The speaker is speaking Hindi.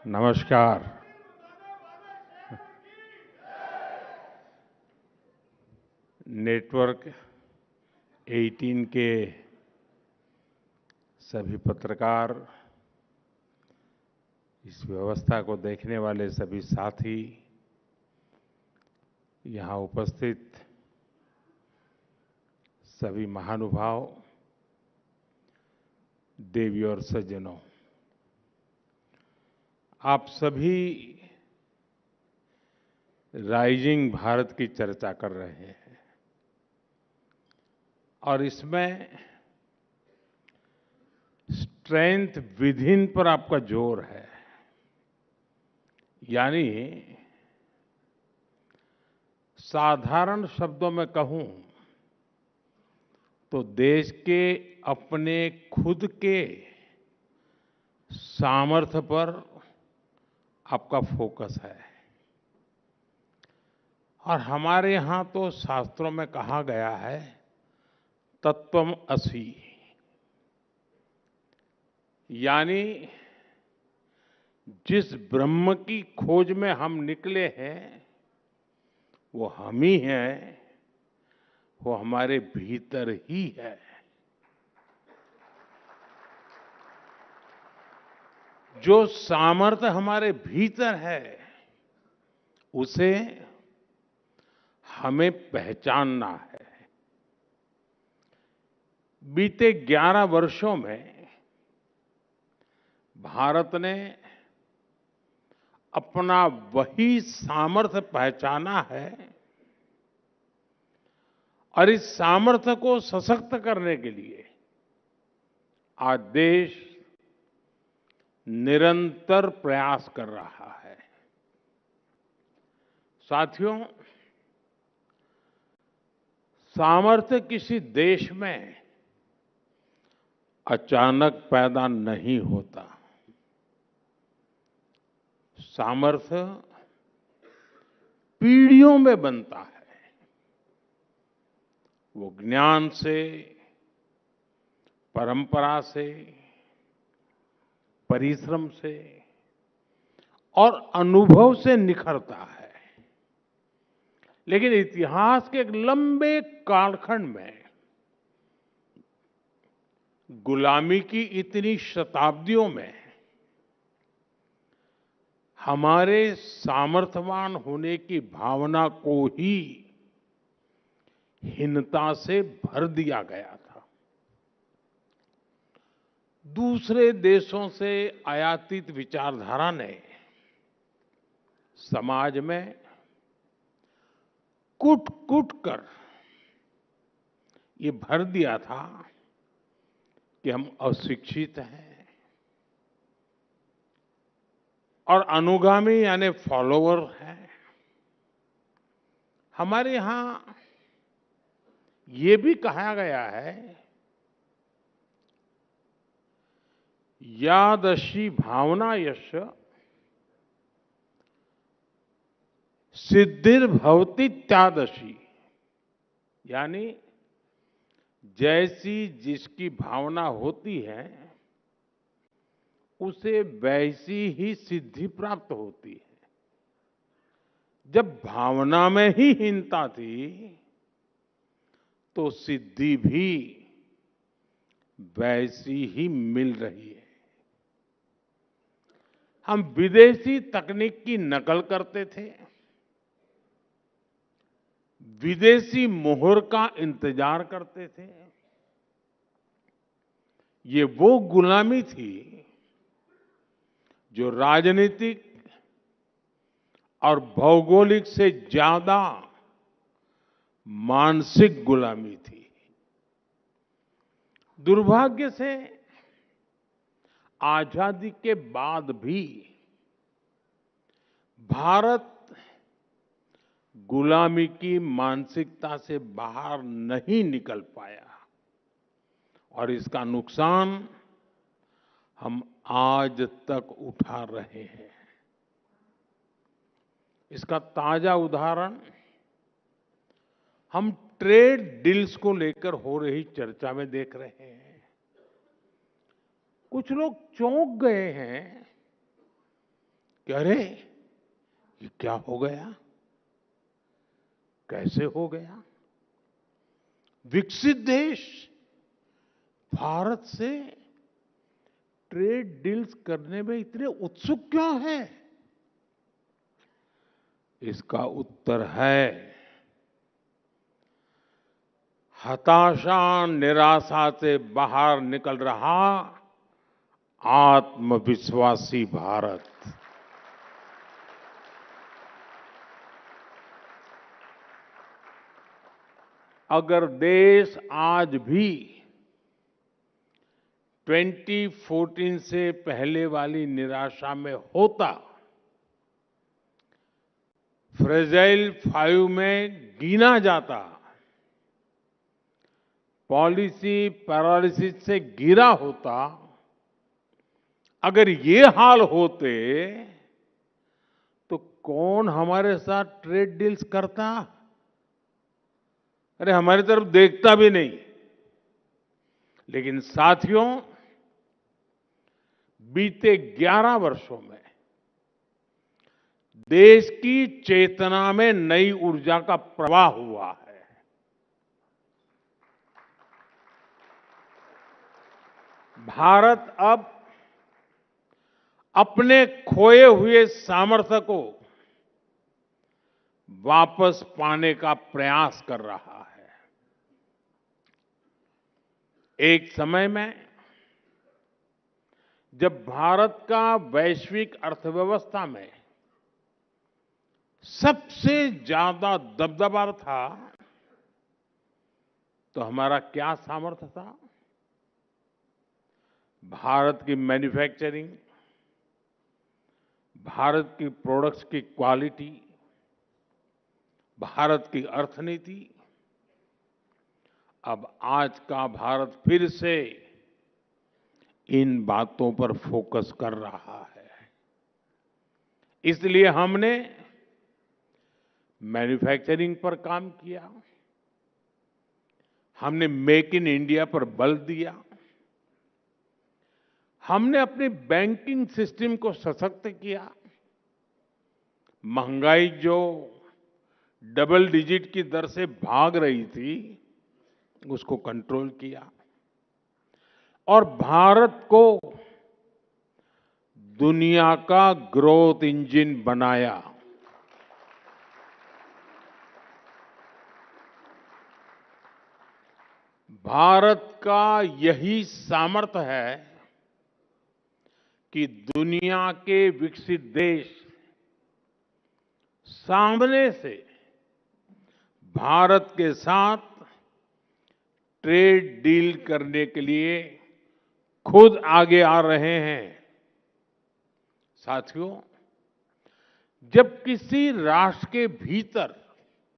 नमस्कार। नेटवर्क 18 के सभी पत्रकार, इस व्यवस्था को देखने वाले सभी साथी, यहाँ उपस्थित सभी महानुभाव, देवी और सज्जनों, आप सभी राइजिंग भारत की चर्चा कर रहे हैं और इसमें स्ट्रेंथ विद इन पर आपका जोर है। यानी साधारण शब्दों में कहूं तो देश के अपने खुद के सामर्थ्य पर आपका फोकस है। और हमारे यहाँ तो शास्त्रों में कहा गया है, तत्वम असि। यानी जिस ब्रह्म की खोज में हम निकले हैं वो हम ही हैं, वो हमारे भीतर ही है। जो सामर्थ्य हमारे भीतर है उसे हमें पहचानना है। बीते 11 वर्षों में भारत ने अपना वही सामर्थ्य पहचाना है और इस सामर्थ्य को सशक्त करने के लिए आज देश निरंतर प्रयास कर रहा है। साथियों, सामर्थ्य किसी देश में अचानक पैदा नहीं होता। सामर्थ्य पीढ़ियों में बनता है। वो ज्ञान से, परंपरा से, परिश्रम से और अनुभव से निखरता है। लेकिन इतिहास के एक लंबे कालखंड में गुलामी की इतनी शताब्दियों में हमारे सामर्थ्यवान होने की भावना को ही हीनता से भर दिया गया था। दूसरे देशों से आयातित विचारधारा ने समाज में कूट-कूट कर ये भर दिया था कि हम अशिक्षित हैं और अनुगामी यानी फॉलोवर हैं। हमारे यहाँ ये भी कहा गया है, यादृशी भावना यश सिद्धिर्भवति त्यादृशी। यानी जैसी जिसकी भावना होती है उसे वैसी ही सिद्धि प्राप्त होती है। जब भावना में ही हीनता थी तो सिद्धि भी वैसी ही मिल रही है। हम विदेशी तकनीक की नकल करते थे, विदेशी मोहर का इंतजार करते थे। ये वो गुलामी थी जो राजनीतिक और भौगोलिक से ज्यादा मानसिक गुलामी थी। दुर्भाग्य से आजादी के बाद भी भारत गुलामी की मानसिकता से बाहर नहीं निकल पाया और इसका नुकसान हम आज तक उठा रहे हैं। इसका ताजा उदाहरण हम ट्रेड डील्स को लेकर हो रही चर्चा में देख रहे हैं। कुछ लोग चौंक गए हैं कि अरे ये क्या हो गया, कैसे हो गया। विकसित देश भारत से ट्रेड डील्स करने में इतने उत्सुक क्यों है? इसका उत्तर है हताशा निराशा से बाहर निकल रहा आत्मविश्वासी भारत। अगर देश आज भी 2014 से पहले वाली निराशा में होता, फ्रेजाइल 5 में गिना जाता, पॉलिसी पैरालिसिस से गिरा होता, अगर ये हाल होते तो कौन हमारे साथ ट्रेड डील्स करता? अरे हमारी तरफ देखता भी नहीं। लेकिन साथियों, बीते 11 वर्षों में देश की चेतना में नई ऊर्जा का प्रवाह हुआ है। भारत अब अपने खोए हुए सामर्थ्य को वापस पाने का प्रयास कर रहा है। एक समय में जब भारत का वैश्विक अर्थव्यवस्था में सबसे ज्यादा दबदबा था, तो हमारा क्या सामर्थ्य था? भारत की मैन्युफैक्चरिंग, भारत की प्रोडक्ट्स की क्वालिटी, भारत की अर्थनीति। अब आज का भारत फिर से इन बातों पर फोकस कर रहा है। इसलिए हमने मैन्युफैक्चरिंग पर काम किया, हमने मेक इन इंडिया पर बल दिया, हमने अपने बैंकिंग सिस्टम को सशक्त किया, महंगाई जो डबल डिजिट की दर से भाग रही थी उसको कंट्रोल किया और भारत को दुनिया का ग्रोथ इंजन बनाया। भारत का यही सामर्थ्य है कि दुनिया के विकसित देश सामने से भारत के साथ ट्रेड डील करने के लिए खुद आगे आ रहे हैं। साथियों, जब किसी राष्ट्र के भीतर